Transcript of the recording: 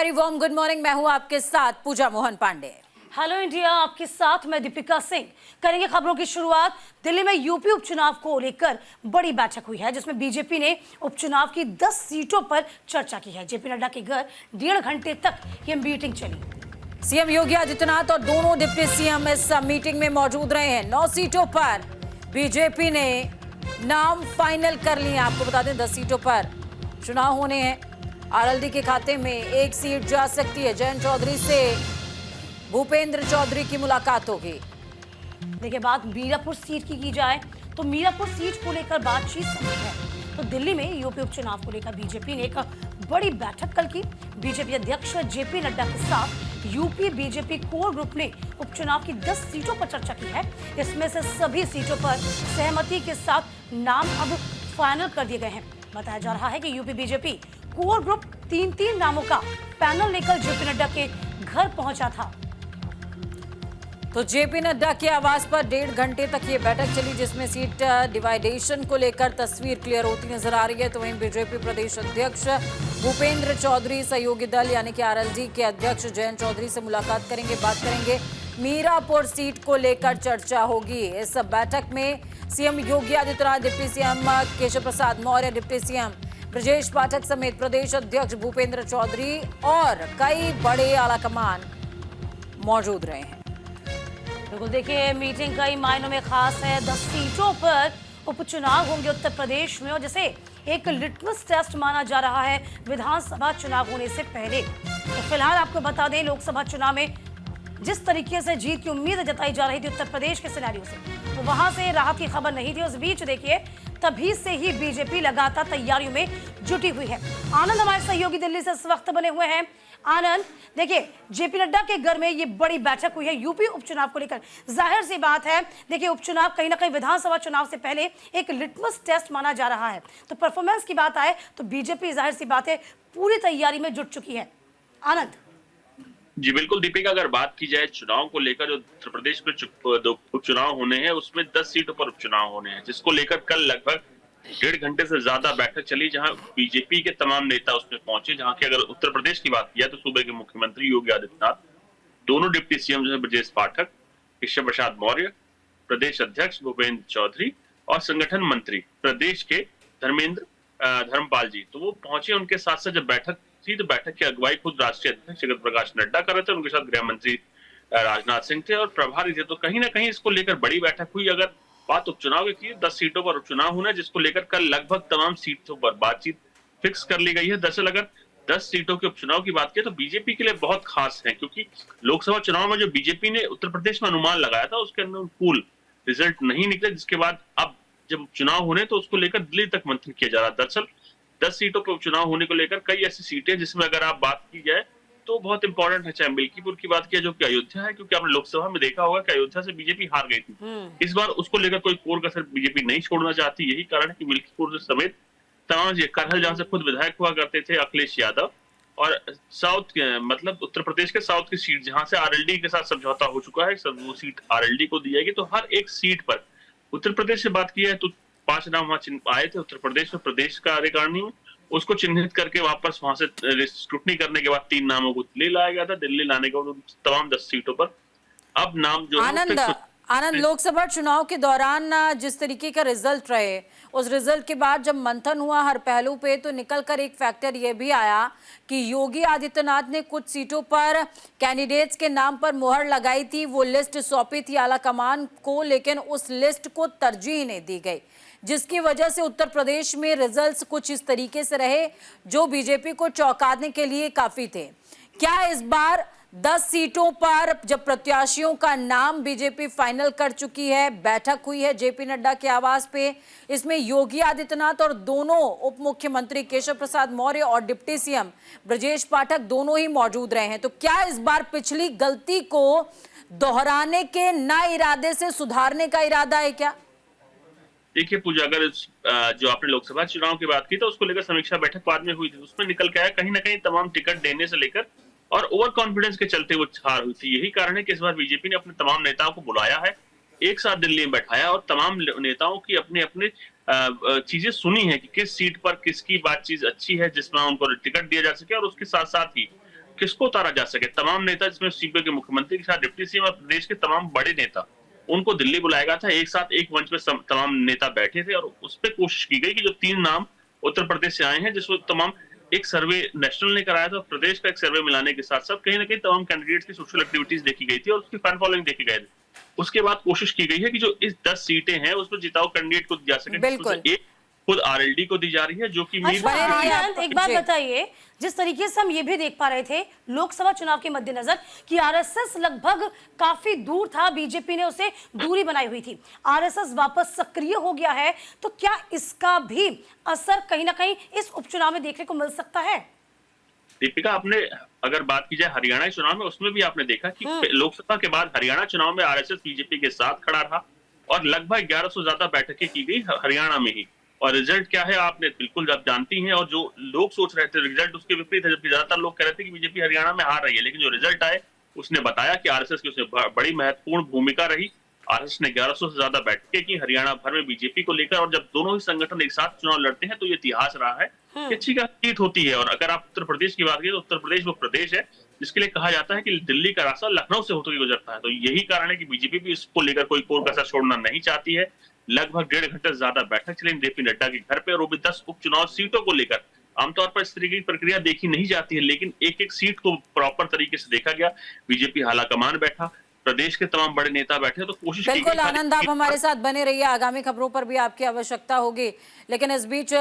Very warm good morning. मैं हूं आपके साथ पूजा मोहन पांडे। हेलो इंडिया, आपके साथ मैं दीपिका सिंह। करेंगे खबरों की शुरुआत। दिल्ली में यूपी उपचुनाव को लेकर बड़ी बैठक हुई है, जिसमें बीजेपी ने उपचुनाव की 10 सीटों पर चर्चा की है। जेपी नड्डा के घर 1.5 घंटे तक ये मीटिंग चली। सीएम योगी आदित्यनाथ और दोनों डिप्टी सीएम इस मीटिंग में मौजूद रहे हैं। 9 सीटों पर बीजेपी ने नाम फाइनल कर लिए। आपको बता दें 10 सीटों पर चुनाव होने हैं। आरएलडी के खाते में एक सीट जा सकती है। जयंत चौधरी से भूपेंद्र चौधरी की मुलाकात होगी। देखिए, बात मीरापुर सीट की जाए तो मीरापुर सीट को लेकर बातचीत समझ है। तो दिल्ली में यूपी उपचुनाव को लेकर बीजेपी ने एक बड़ी बैठक कल की। बीजेपी अध्यक्ष जेपी नड्डा के साथ यूपी बीजेपी कोर ग्रुप ने उपचुनाव की 10 सीटों पर चर्चा की है। इसमें से सभी सीटों पर सहमति के साथ नाम अब फाइनल कर दिए गए हैं। बताया जा रहा है कि यूपी बीजेपी कोर ग्रुप 3 नामों का पैनल लेकर जेपी नड्डा के घर पहुंचा था। तो जेपी नड्डा के आवास पर 1.5 घंटे तक ये बैठक चली, जिसमें सीट डिवाइडेशन को लेकर तस्वीर क्लियर होती नजर आ रही है। तो वहीं बीजेपी प्रदेश अध्यक्ष भूपेंद्र चौधरी सहयोगी दल यानी कि आरएलडी के अध्यक्ष जयंत चौधरी से मुलाकात करेंगे, बात करेंगे। मीरापुर सीट को लेकर चर्चा होगी। इस बैठक में CM Yogi Adityanath, deputy CM Keshav Prasad Maurya, deputy CM Brajesh Pathak समेत प्रदेश अध्यक्ष भूपेंद्र चौधरी और कई बड़े आलाकमान मौजूद रहे हैं। बिल्कुल, देखिए, मीटिंग कई मायनों में खास है। 10 सीटों पर उपचुनाव होंगे उत्तर प्रदेश में, और जैसे एक लिटमस टेस्ट माना जा रहा है विधानसभा चुनाव होने से पहले। तो फिलहाल आपको बता दें, लोकसभा चुनाव में जिस तरीके से जीत की उम्मीद जताई जा रही थी उत्तर प्रदेश के सिनेरियो से, तो वहां से राहत की खबर नहीं थी। उस बीच देखिए, तभी से ही बीजेपी लगातार तैयारियों में जुटी हुई है। आनंद हमारे सहयोगी दिल्ली से इस वक्त बने हुए हैं। आनंद, देखिए, जेपी नड्डा के घर में ये बड़ी बैठक हुई है यूपी उपचुनाव को लेकर। जाहिर सी बात है, देखिए, उपचुनाव कहीं ना कहीं विधानसभा चुनाव से पहले एक लिटमस टेस्ट माना जा रहा है। तो परफॉर्मेंस की बात आए तो बीजेपी जाहिर सी बात है पूरी तैयारी में जुट चुकी है। आनंद जी बिल्कुल दीपिका, अगर बात की जाए चुनाव को लेकर, जो उत्तर प्रदेश में उपचुनाव होने हैं उसमें 10 सीटों पर उपचुनाव होने हैं, जिसको लेकर कल लगभग 1.5 घंटे से ज्यादा बैठक चली, जहां बीजेपी के तमाम नेता उसमें पहुंचे। जहां की अगर उत्तर प्रदेश की बात किया तो सूबे के मुख्यमंत्री योगी आदित्यनाथ, दोनों डिप्टी सीएम जो है ब्रजेश पाठक, केशव प्रसाद मौर्य, प्रदेश अध्यक्ष भूपेंद्र चौधरी और संगठन मंत्री प्रदेश के धर्मपाल जी, तो वो पहुंचे। उनके साथ साथ जब बैठक थी तो बैठक की अगुवाई खुद राष्ट्रीय अध्यक्ष जगत प्रकाश नड्डा कर रहे थे। उनके साथ गृह मंत्री राजनाथ सिंह थे और प्रभारी थे। तो कहीं ना कहीं इसको लेकर बड़ी बैठक हुई। अगर बात उपचुनाव की, 10 सीटों पर उपचुनाव होना है, जिसको लेकर कल लगभग तमाम सीटों पर बातचीत फिक्स कर ली गई है। दरअसल अगर 10 सीटों के उपचुनाव की बात की तो बीजेपी के लिए बहुत खास है, क्योंकि लोकसभा चुनाव में जो बीजेपी ने उत्तर प्रदेश में अनुमान लगाया था उसके अनुकूल रिजल्ट नहीं निकले, जिसके बाद अब जब चुनाव होने तो उसको लेकर दिल्ली तक मंथन किया जा रहा है। दरअसल 10 सीटों पर उपचुनाव होने को लेकर कई ऐसी सीटें जिसमें अगर आप बात की जाए तो बहुत इंपॉर्टेंट है। चाहे मिल्कीपुर की बात किया जो कि अयोध्या है, क्योंकि आपने लोकसभा में देखा होगा कि अयोध्या से बीजेपी हार गई थी। इस बार उसको लेकर कोई कोर कसर बीजेपी नहीं छोड़ना चाहती। यही कारण है कि मिल्कीपुर समेत तमाम करहल, जहां से खुद विधायक हुआ करते थे अखिलेश यादव, और साउथ मतलब उत्तर प्रदेश के साउथ की सीट जहां से आरएलडी के साथ समझौता हो चुका है, वो सीट आरएलडी को दी जाएगी। तो हर एक सीट पर उत्तर प्रदेश से बात की है तो 5 नाम वहां आए थे उत्तर प्रदेश में, प्रदेश कार्यकारिणी में उसको चिन्हित करके वापस वहां से स्क्रूटनी करने के बाद 3 नामों को दिल्ली लाया गया था। दिल्ली लाने के बाद तमाम 10 सीटों पर अब नाम जो आनंद, लोकसभा चुनाव के दौरान जिस तरीके का रिजल्ट रहे, उस रिजल्ट के बाद जब मंथन हुआ हर पहलू पे, तो निकल कर एक फैक्टर ये भी आया कि योगी आदित्यनाथ ने कुछ सीटों पर कैंडिडेट्स के नाम पर मुहर लगाई थी, वो लिस्ट सौंपी थी आला कमान को, लेकिन उस लिस्ट को तरजीह नहीं दी गई, जिसकी वजह से उत्तर प्रदेश में रिजल्ट्स कुछ इस तरीके से रहे जो बीजेपी को चौंकाने के लिए काफी थे। क्या इस बार 10 सीटों पर जब प्रत्याशियों का नाम बीजेपी फाइनल कर चुकी है, बैठक हुई है जेपी नड्डा के आवास पे, इसमें योगी आदित्यनाथ और दोनों उप मुख्यमंत्री केशव प्रसाद मौर्य और डिप्टी सीएम ब्रजेश पाठक दोनों ही मौजूद रहे हैं, तो क्या इस बार पिछली गलती को दोहराने के ना इरादे से सुधारने का इरादा है क्या? देखिए पूजा, अगर जो आपने लोकसभा चुनाव की बात की तो उसको लेकर समीक्षा बैठक बाद में हुई थी, उसमें निकल के आया कहीं ना कहीं तमाम टिकट देने से लेकर और ओवर कॉन्फिडेंस के चलते वो हार हुई थी। यही कारण है कि इस बार बीजेपी ने अपने तमाम नेताओं को बुलाया है, एक साथ दिल्ली में बैठाया और तमाम नेताओं की अपने अपने चीजें सुनी है कि किस सीट पर किसकी बात चीज अच्छी है जिसमें उनको टिकट दिया जा सके, और उसके साथ साथ ही किसको उतारा जा सके। तमाम नेता, जिसमें सीपीओ के मुख्यमंत्री के साथ डिप्टी सीएम और प्रदेश के तमाम बड़े नेता, उनको दिल्ली बुलाया गया था। एक साथ एक मंच पे तमाम नेता बैठे थे और उस पर कोशिश की गई कि जो 3 नाम उत्तर प्रदेश से आए हैं, जिसको तमाम एक सर्वे नेशनल ने कराया था, प्रदेश का एक सर्वे मिलाने के साथ साथ कहीं ना कहीं तमाम कैंडिडेट्स की सोशल एक्टिविटीज देखी गई थी और उसकी फैन फॉलोइंग देखी गई थी। उसके बाद कोशिश की गई है कि जो इस 10 सीटें हैं उसमें जिताऊ कैंडिडेट को दी जा सके। बिल्कुल। एक खुद आरएलडी को दी जा रही है, जो कि अच्छा बने रही है आनंद, आप- एक बात जी। बताइए, जिस तरीके से हम ये भी देख पा रहे थे लोकसभा चुनाव के मद्देनजर कि आरएसएस लगभग काफी दूर था, बीजेपी ने उसे दूरी बनाई हुई थी, आरएसएस वापस सक्रिय हो गया है, तो क्या इसका भी असर कहीं ना कहीं इस उपचुनाव में देखने को मिल सकता है? दीपिका, आपने अगर बात की जाए हरियाणा चुनाव में, उसमें भी आपने देखा कि लोकसभा के बाद हरियाणा चुनाव में आरएसएस बीजेपी के साथ खड़ा रहा और लगभग 1100 से ज्यादा बैठकें की गई हरियाणा में ही। और रिजल्ट क्या है आपने बिल्कुल आप जानती हैं, और जो लोग सोच रहे थे रिजल्ट उसके विपरीत है, जबकि ज्यादातर लोग कह रहे थे कि बीजेपी हरियाणा में हार रही है। लेकिन जो रिजल्ट आए उसने बताया कि आरएसएस की उसमें बड़ी महत्वपूर्ण भूमिका रही। आरएसएस ने 1100 से ज्यादा बैठकें की हरियाणा भर में बीजेपी को लेकर, और जब दोनों ही संगठन एक साथ चुनाव लड़ते हैं तो ये इतिहास रहा है कि अच्छी जीत होती है। और अगर आप उत्तर प्रदेश की बात करें तो उत्तर प्रदेश वो प्रदेश है जिसके लिए कहा जाता है कि दिल्ली का रास्ता लखनऊ से होकर गुजरता है। तो यही कारण है कि बीजेपी भी इसको लेकर कोई कोर कसर छोड़ना नहीं चाहती है। लगभग 1.5 घंटे से ज्यादा बैठक चली जेपी नड्डा के घर पे, और वो भी 10 उपचुनाव सीटों को लेकर। आमतौर पर इस तरीके की प्रक्रिया देखी नहीं जाती है, लेकिन एक एक सीट को प्रॉपर तरीके से देखा गया। बीजेपी हालाकमान बैठा, प्रदेश के तमाम बड़े नेता बैठे, तो कोशिश की बिल्कुल गई- आनंद, आप हमारे साथ बने रहिए, आगामी खबरों पर भी आपकी आवश्यकता होगी। लेकिन इस बीच